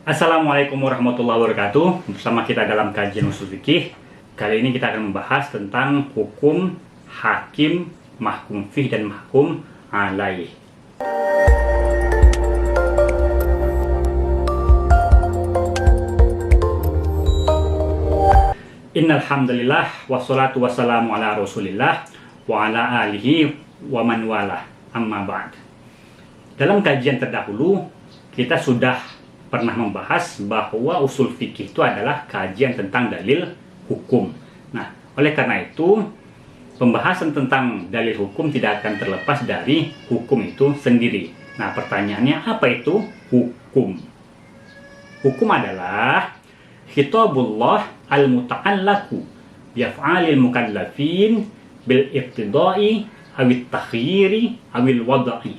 Assalamualaikum warahmatullahi wabarakatuh. Bersama kita dalam kajian usul fikih. Kali ini kita akan membahas tentang hukum hakim, mahkum fih dan mahkum alaih. Innal hamdalillah wassalatu wassalamu ala Rasulillah wa ala alihi wa man walah. Amma ba'd. Dalam kajian terdahulu kita sudah pernah membahas bahwa usul fikih itu adalah kajian tentang dalil hukum. Nah, oleh karena itu pembahasan tentang dalil hukum tidak akan terlepas dari hukum itu sendiri. Nah, pertanyaannya apa itu hukum? Hukum adalah khitabullah al-muta'allaku biaf'alil mukallafin bil iqtidai awit takhiri awil wada'i.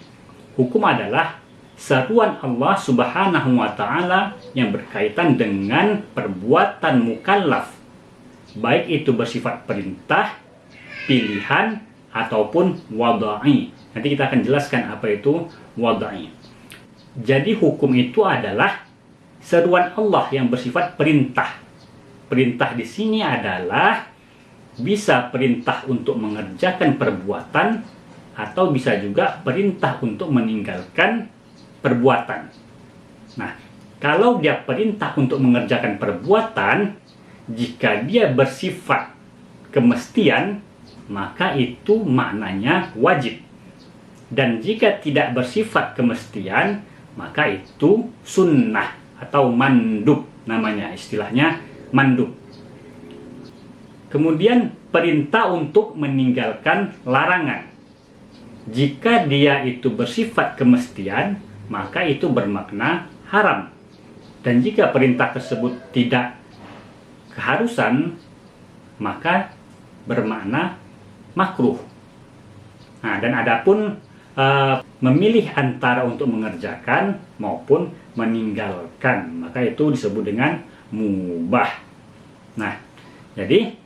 Hukum adalah seruan Allah Subhanahu wa Ta'ala yang berkaitan dengan perbuatan mukallaf, baik itu bersifat perintah, pilihan, ataupun wada'i. Nanti kita akan jelaskan apa itu wada'i. Jadi hukum itu adalah seruan Allah yang bersifat perintah. Perintah di sini adalah bisa perintah untuk mengerjakan perbuatan atau bisa juga perintah untuk meninggalkan perbuatan. Nah, kalau dia perintah untuk mengerjakan perbuatan, jika dia bersifat kemestian, maka itu maknanya wajib. Dan jika tidak bersifat kemestian, maka itu sunnah atau mandub, namanya istilahnya mandub. Kemudian perintah untuk meninggalkan larangan. Jika dia itu bersifat kemestian, maka itu bermakna haram. Dan jika perintah tersebut tidak keharusan, maka bermakna makruh. Nah, dan adapun memilih antara untuk mengerjakan maupun meninggalkan, maka itu disebut dengan mubah. Nah, jadi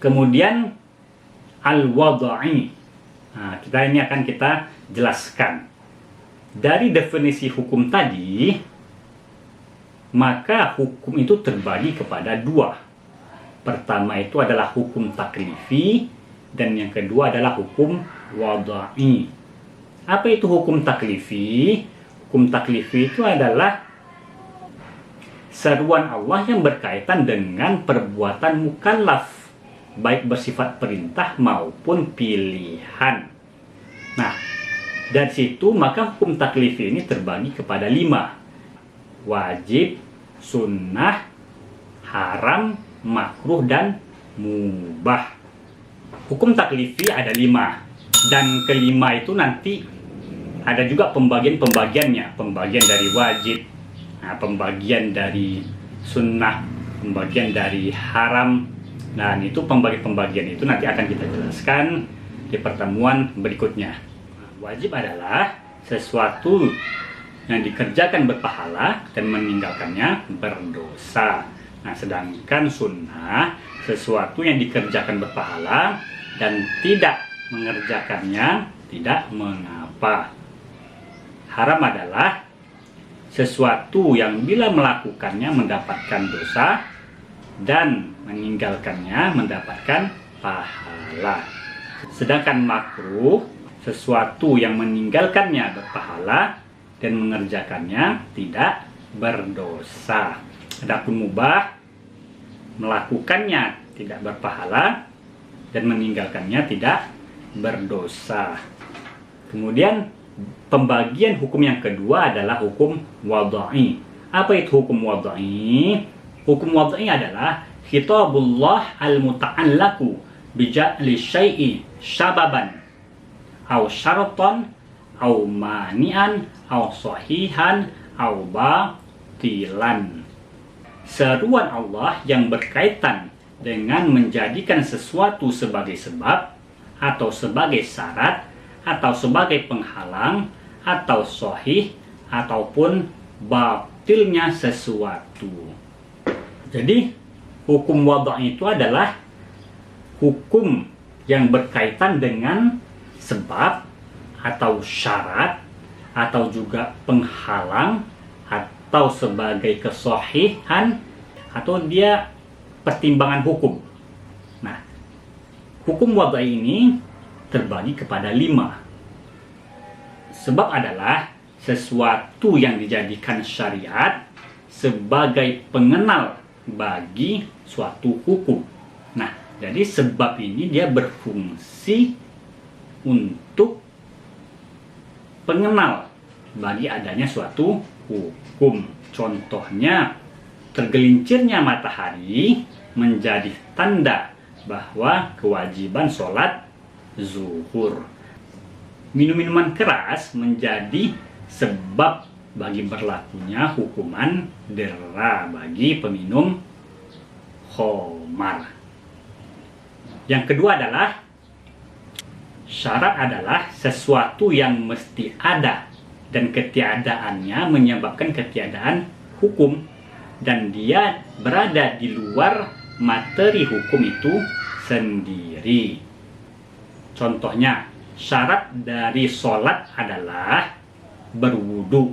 kemudian al-wada'i. Nah, ini akan kita jelaskan. Dari definisi hukum tadi, maka hukum itu terbagi kepada dua. Pertama itu adalah hukum taklifi, dan yang kedua adalah hukum wada'i. Apa itu hukum taklifi? Hukum taklifi itu adalah seruan Allah yang berkaitan dengan perbuatan mukallaf, baik bersifat perintah maupun pilihan. Nah, dari situ maka hukum taklifi ini terbagi kepada 5. Wajib, sunnah, haram, makruh, dan mubah. Hukum taklifi ada 5. Dan kelima itu nanti ada juga pembagian-pembagiannya. Pembagian dari wajib, nah, pembagian dari sunnah, pembagian dari haram. Dan itu pembagian itu nanti akan kita jelaskan di pertemuan berikutnya. Wajib adalah sesuatu yang dikerjakan berpahala dan meninggalkannya berdosa. Nah, sedangkan sunnah sesuatu yang dikerjakan berpahala dan tidak mengerjakannya tidak mengapa. Haram adalah sesuatu yang bila melakukannya mendapatkan dosa dan meninggalkannya mendapatkan pahala. Sedangkan makruh sesuatu yang meninggalkannya berpahala dan mengerjakannya tidak berdosa. Adapun mubah, melakukannya tidak berpahala dan meninggalkannya tidak berdosa. Kemudian pembagian hukum yang kedua adalah hukum wada'i. Apa itu hukum wada'i? Hukum wada'i adalah khitabullah al-muta'allaku bija'li syai'i syababan au syaratan au mani'an au sahihan au batilan. Seruan Allah yang berkaitan dengan menjadikan sesuatu sebagai sebab atau sebagai syarat atau sebagai penghalang atau sahih ataupun batilnya sesuatu. Jadi hukum wada' itu adalah hukum yang berkaitan dengan sebab atau syarat atau juga penghalang atau sebagai kesohihan, atau dia pertimbangan hukum. Nah, hukum wadai ini terbagi kepada 5. Sebab adalah sesuatu yang dijadikan syariat sebagai pengenal bagi suatu hukum. Nah, jadi sebab ini dia berfungsi untuk pengenal bagi adanya suatu hukum. Contohnya, tergelincirnya matahari menjadi tanda bahwa kewajiban sholat zuhur. Minum-minuman keras menjadi sebab bagi berlakunya hukuman dera bagi peminum khamar. Yang kedua adalah syarat adalah sesuatu yang mesti ada dan ketiadaannya menyebabkan ketiadaan hukum, dan dia berada di luar materi hukum itu sendiri. Contohnya, syarat dari sholat adalah berwudu.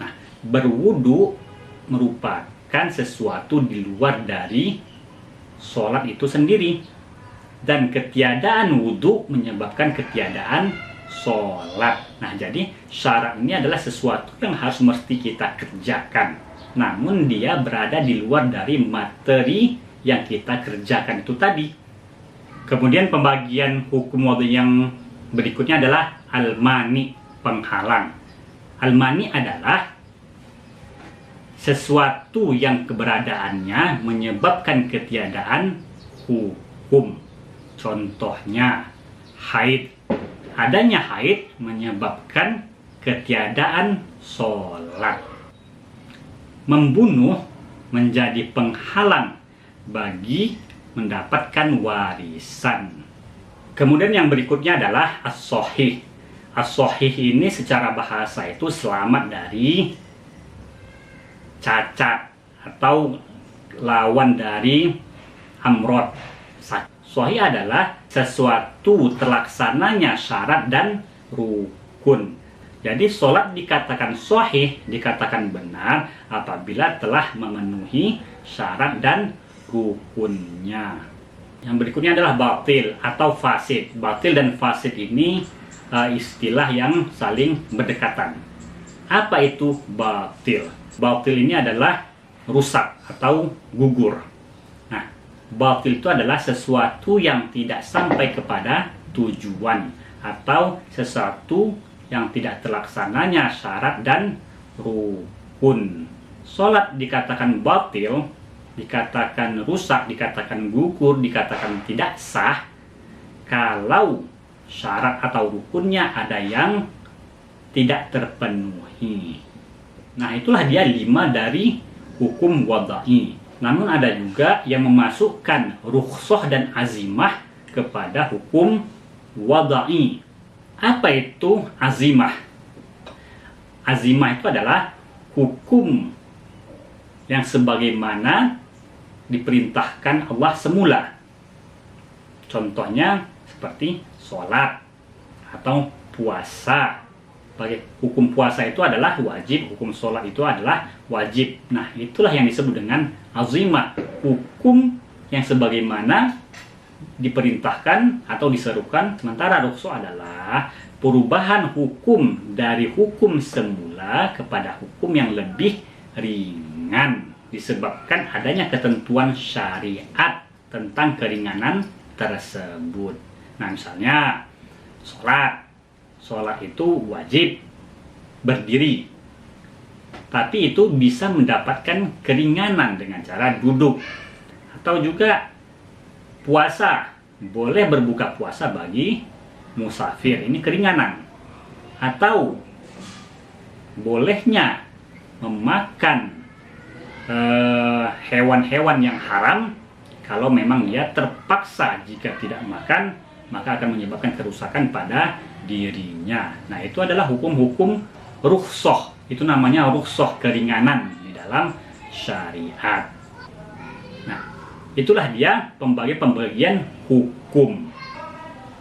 Nah, berwudu merupakan sesuatu di luar dari sholat itu sendiri, dan ketiadaan wudu menyebabkan ketiadaan sholat. Nah, jadi syarat ini adalah sesuatu yang harus mesti kita kerjakan, namun dia berada di luar dari materi yang kita kerjakan itu tadi. Kemudian pembagian hukum wudu yang berikutnya adalah al-mani, penghalang. Al-mani adalah sesuatu yang keberadaannya menyebabkan ketiadaan hukum. Contohnya, haid. Adanya haid menyebabkan ketiadaan sholat. Membunuh menjadi penghalang bagi mendapatkan warisan. Kemudian yang berikutnya adalah as-sohih. As-sohih ini secara bahasa itu selamat dari cacat atau lawan dari amrod. Sohih adalah sesuatu terlaksananya syarat dan rukun. Jadi sholat dikatakan sohih, dikatakan benar apabila telah memenuhi syarat dan rukunnya. Yang berikutnya adalah batil atau fasid. Batil dan fasid ini istilah yang saling berdekatan. Apa itu batil? Batil ini adalah rusak atau gugur. Nah, batil itu adalah sesuatu yang tidak sampai kepada tujuan atau sesuatu yang tidak terlaksananya syarat dan rukun. Sholat dikatakan batil, dikatakan rusak, dikatakan gugur, dikatakan tidak sah kalau syarat atau rukunnya ada yang tidak terpenuhi. Nah, itulah dia 5 dari hukum wadai. Namun ada juga yang memasukkan rukhsah dan azimah kepada hukum wadai. Apa itu azimah? Azimah itu adalah hukum yang sebagaimana diperintahkan Allah semula. Contohnya seperti sholat atau puasa. Bagi hukum puasa itu adalah wajib, hukum sholat itu adalah wajib. Nah, itulah yang disebut dengan azimah, hukum yang sebagaimana diperintahkan atau diserukan. Sementara rukhsah adalah perubahan hukum dari hukum semula kepada hukum yang lebih ringan disebabkan adanya ketentuan syariat tentang keringanan tersebut. Nah, misalnya sholat itu wajib berdiri, tapi itu bisa mendapatkan keringanan dengan cara duduk. Atau juga puasa, boleh berbuka puasa bagi musafir, ini keringanan. Atau bolehnya memakan hewan-hewan yang haram kalau memang dia terpaksa, jika tidak makan maka akan menyebabkan kerusakan pada dirinya. Nah, itu adalah hukum-hukum rukhsah. Itu namanya rukhsah, keringanan di dalam syariat. Nah, itulah dia pembagian hukum.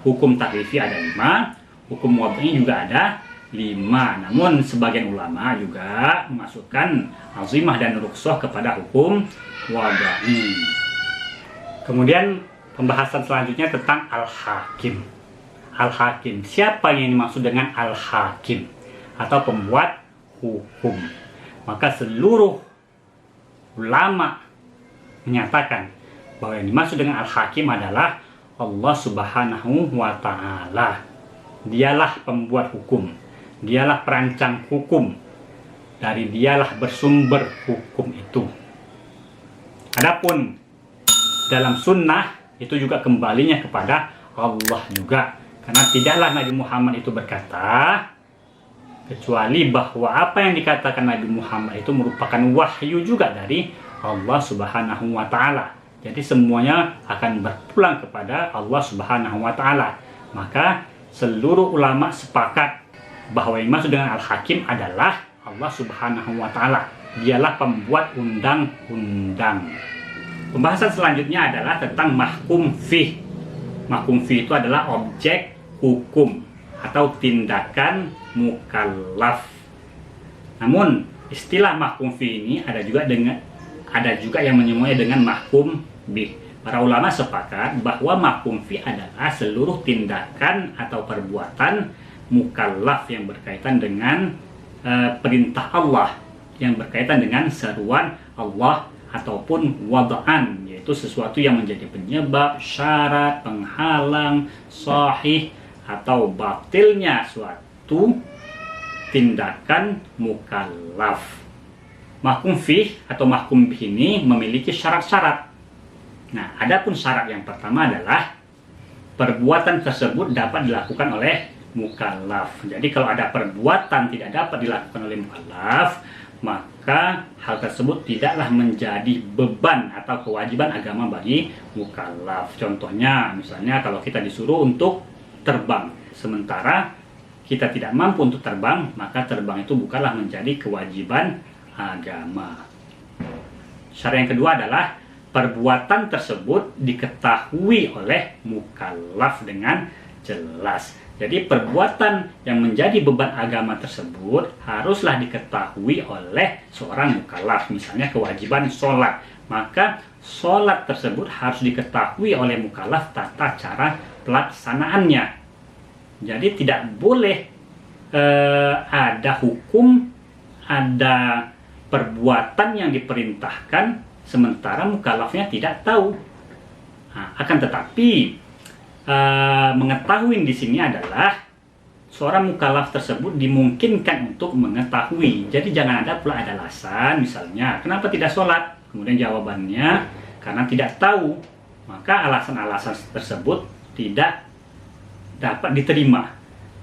Hukum taklifi ada 5, hukum wad'i juga ada 5. Namun sebagian ulama juga memasukkan azimah dan rukhsah kepada hukum wadai. Kemudian pembahasan selanjutnya tentang al-hakim. Al-hakim, siapa yang dimaksud dengan al-hakim atau pembuat hukum? Maka seluruh ulama menyatakan bahwa yang dimaksud dengan al-hakim adalah Allah Subhanahu wa Ta'ala. Dialah pembuat hukum, dialah perancang hukum, dari dialah bersumber hukum itu. Adapun dalam sunnah itu juga kembalinya kepada Allah juga, karena tidaklah Nabi Muhammad itu berkata kecuali bahwa apa yang dikatakan Nabi Muhammad itu merupakan wahyu juga dari Allah Subhanahu wa Ta'ala. Jadi semuanya akan berpulang kepada Allah Subhanahu wa Ta'ala. Maka seluruh ulama sepakat bahwa yang dimaksud dengan al-hakim adalah Allah Subhanahu wa Ta'ala. Dialah pembuat undang-undang. Pembahasan selanjutnya adalah tentang mahkum fih. Mahkum fih itu adalah objek hukum atau tindakan mukallaf. Namun istilah mahkum fih ini ada juga yang menyebutnya dengan mahkum bih. Para ulama sepakat bahwa mahkum fi adalah seluruh tindakan atau perbuatan mukallaf yang berkaitan dengan perintah Allah, yang berkaitan dengan seruan Allah, ataupun wada'an, yaitu sesuatu yang menjadi penyebab, syarat, penghalang, sahih, atau batilnya suatu tindakan mukallaf. Mahkum fi atau mahkum bih ini memiliki syarat-syarat. Nah, adapun syarat yang pertama adalah perbuatan tersebut dapat dilakukan oleh mukallaf. Jadi kalau ada perbuatan tidak dapat dilakukan oleh mukallaf, maka hal tersebut tidaklah menjadi beban atau kewajiban agama bagi mukallaf. Contohnya, misalnya kalau kita disuruh untuk terbang, sementara kita tidak mampu untuk terbang, maka terbang itu bukanlah menjadi kewajiban agama. Syarat yang kedua adalah perbuatan tersebut diketahui oleh mukallaf dengan jelas. Jadi perbuatan yang menjadi beban agama tersebut haruslah diketahui oleh seorang mukallaf. Misalnya kewajiban sholat, maka sholat tersebut harus diketahui oleh mukallaf tata cara pelaksanaannya. Jadi tidak boleh ada hukum, ada perbuatan yang diperintahkan sementara mukallafnya tidak tahu. Nah, akan tetapi mengetahui di sini adalah seorang mukallaf tersebut dimungkinkan untuk mengetahui. Jadi jangan ada pula ada alasan, misalnya kenapa tidak sholat, kemudian jawabannya karena tidak tahu, maka alasan-alasan tersebut tidak dapat diterima,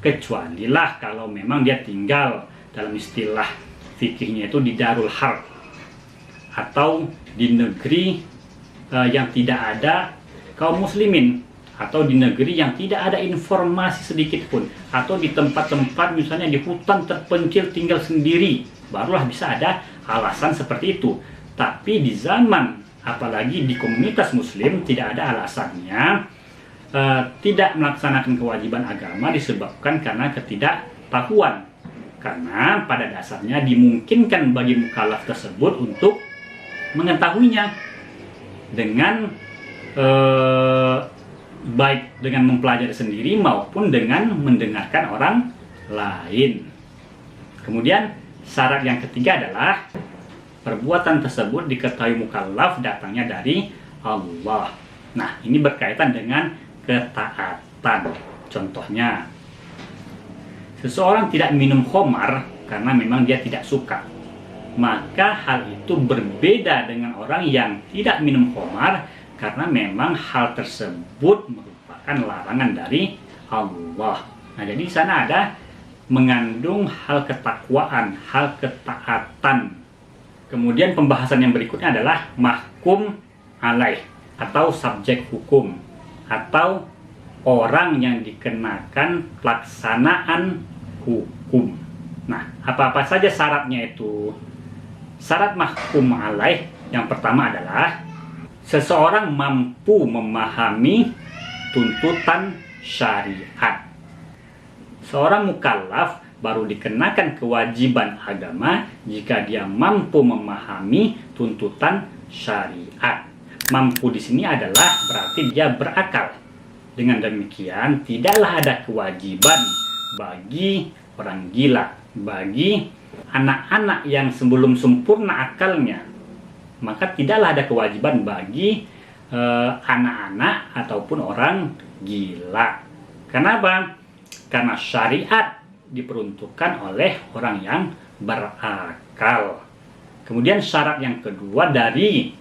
kecualilah kalau memang dia tinggal dalam istilah fikihnya itu di darul harb atau di negeri yang tidak ada kaum muslimin, atau di negeri yang tidak ada informasi sedikit pun, atau di tempat-tempat misalnya di hutan terpencil tinggal sendiri, barulah bisa ada alasan seperti itu. Tapi di zaman, apalagi di komunitas muslim, tidak ada alasannya tidak melaksanakan kewajiban agama disebabkan karena ketidaktahuan. Karena pada dasarnya dimungkinkan bagi mukallaf tersebut untuk mengetahuinya dengan baik dengan mempelajari sendiri maupun dengan mendengarkan orang lain. Kemudian syarat yang ketiga adalah perbuatan tersebut diketahui mukallaf datangnya dari Allah. Nah, ini berkaitan dengan ketaatan. Contohnya, seseorang tidak minum khamar karena memang dia tidak suka, maka hal itu berbeda dengan orang yang tidak minum khamar karena memang hal tersebut merupakan larangan dari Allah. Nah, jadi di sana ada mengandung hal ketakwaan, hal ketaatan. Kemudian pembahasan yang berikutnya adalah mahkum alaih atau subjek hukum, atau orang yang dikenakan pelaksanaan hukum. Nah, apa-apa saja syaratnya itu? Syarat mahkum alaih yang pertama adalah seseorang mampu memahami tuntutan syariat. Seorang mukallaf baru dikenakan kewajiban agama jika dia mampu memahami tuntutan syariat. Mampu di sini adalah berarti dia berakal. Dengan demikian, tidaklah ada kewajiban bagi orang gila, bagi anak-anak yang sebelum sempurna akalnya, maka tidaklah ada kewajiban bagi anak-anak ataupun orang gila. Kenapa? Karena syariat diperuntukkan oleh orang yang berakal. Kemudian syarat yang kedua dari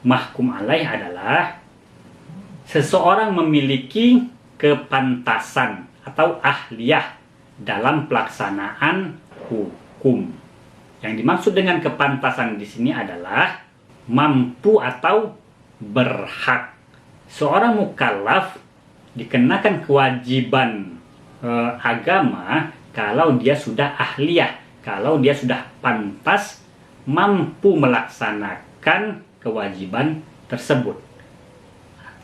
mahkum alaih adalah seseorang memiliki kepantasan atau ahliyah dalam pelaksanaan hukum. Yang dimaksud dengan kepantasan di sini adalah mampu atau berhak. Seorang mukallaf dikenakan kewajiban agama kalau dia sudah ahliyah, kalau dia sudah pantas mampu melaksanakan kewajiban tersebut.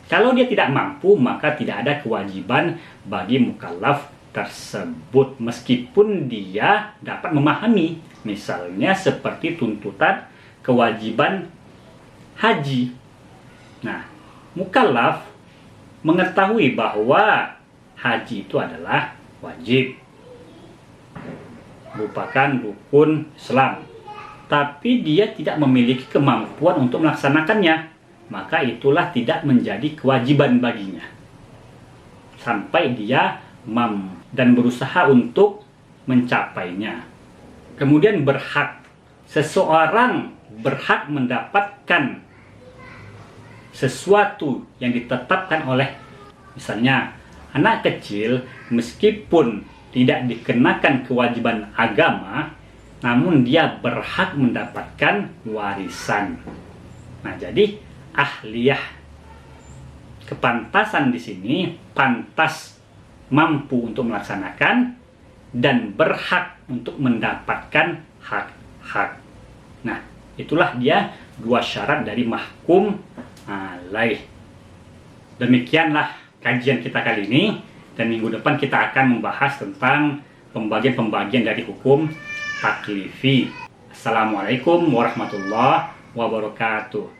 Kalau dia tidak mampu, maka tidak ada kewajiban bagi mukallaf tersebut meskipun dia dapat memahami, misalnya seperti tuntutan kewajiban haji. Nah, mukallaf mengetahui bahwa haji itu adalah wajib, merupakan rukun Islam, tapi dia tidak memiliki kemampuan untuk melaksanakannya, maka itulah tidak menjadi kewajiban baginya sampai dia mampu dan berusaha untuk mencapainya. Kemudian berhak. Seseorang berhak mendapatkan sesuatu yang ditetapkan oleh, misalnya anak kecil meskipun tidak dikenakan kewajiban agama, namun dia berhak mendapatkan warisan. Nah, jadi ahliyah, kepantasan di sini pantas mampu untuk melaksanakan dan berhak untuk mendapatkan hak-hak. Nah, itulah dia dua syarat dari mahkum alaih. Demikianlah kajian kita kali ini, dan minggu depan kita akan membahas tentang pembagian-pembagian dari hukum taklifi. Assalamualaikum warahmatullahi wabarakatuh.